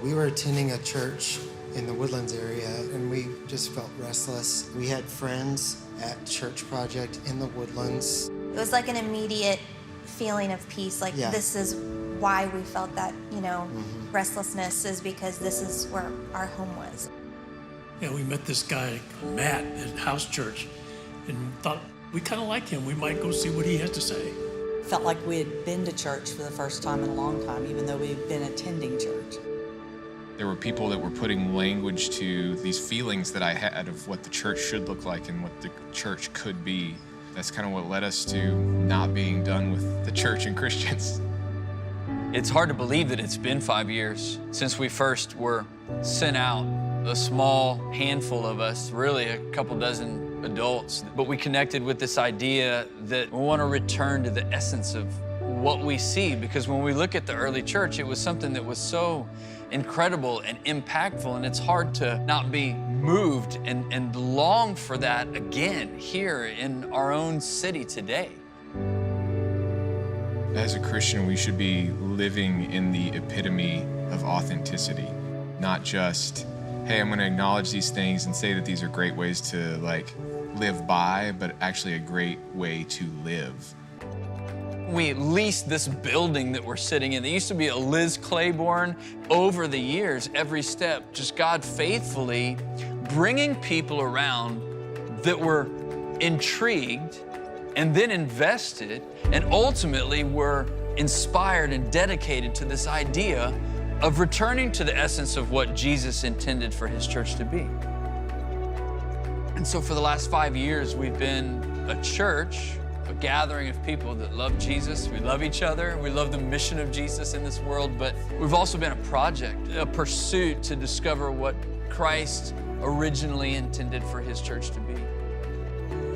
We were attending a church in the Woodlands area, and we just felt restless. We had friends at Church Project in the Woodlands. It was like an immediate feeling of peace, like this is why we felt that, restlessness, is because this is where our home was. Yeah, we met this guy, Matt, at House Church, and thought we kind of like him. We might go see what he has to say. Felt like we had been to church for the first time in a long time, even though we'd been attending church. There were people that were putting language to these feelings that I had of what the church should look like and what the church could be. That's kind of what led us to not being done with the church and Christians. It's hard to believe that it's been 5 years since we first were sent out. A small handful of us, really a couple dozen adults, but we connected with this idea that we want to return to the essence of what we see, because when we look at the early church, it was something that was so incredible and impactful, and it's hard to not be moved and long for that again here in our own city today. As a Christian, we should be living in the epitome of authenticity, not just, hey, I'm gonna acknowledge these things and say that these are great ways to live by, but actually a great way to live. We leased this building that we're sitting in. There used to be a Liz Claiborne. Over the years, every step, just God faithfully bringing people around that were intrigued and then invested and ultimately were inspired and dedicated to this idea of returning to the essence of what Jesus intended for his church to be. And so for the last 5 years, we've been a church, a gathering of people that love Jesus. We love each other. We love the mission of Jesus in this world, but we've also been a project, a pursuit to discover what Christ originally intended for his church to be.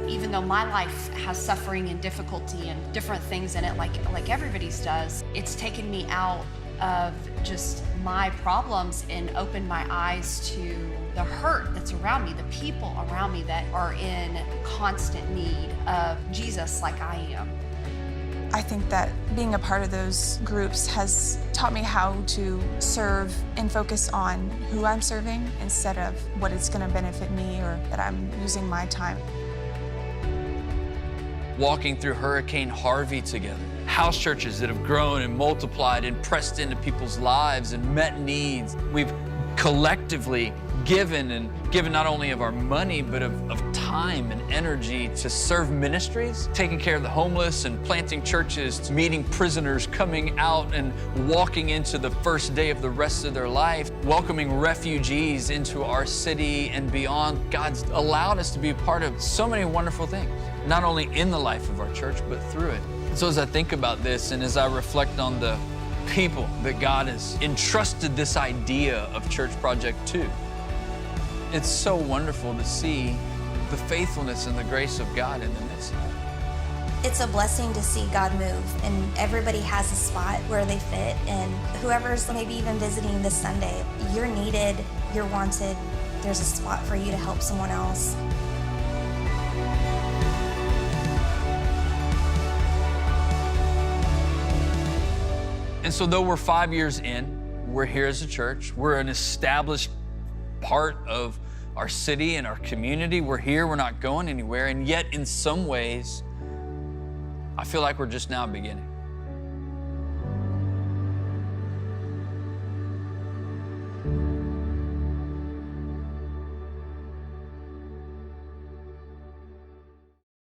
Even though my life has suffering and difficulty and different things in it, like everybody's does, it's taken me out of just my problems and opened my eyes to the hurt that's around me, the people around me that are in constant need of Jesus like I am. I think that being a part of those groups has taught me how to serve and focus on who I'm serving instead of what it's going to benefit me or that I'm using my time. Walking through Hurricane Harvey together, house churches that have grown and multiplied and pressed into people's lives and met needs. We've collectively given not only of our money, but of time and energy to serve ministries, taking care of the homeless and planting churches, meeting prisoners coming out and walking into the first day of the rest of their life, welcoming refugees into our city and beyond. God's allowed us to be a part of so many wonderful things, not only in the life of our church, but through it. So as I think about this and as I reflect on the people that God has entrusted this idea of Church Project to, it's so wonderful to see the faithfulness and the grace of God in the midst of it. It's a blessing to see God move, and everybody has a spot where they fit, and whoever's maybe even visiting this Sunday, you're needed, you're wanted, there's a spot for you to help someone else. And so though we're 5 years in, we're here as a church, we're an established part of our city and our community. We're here, we're not going anywhere. And yet in some ways, I feel like we're just now beginning.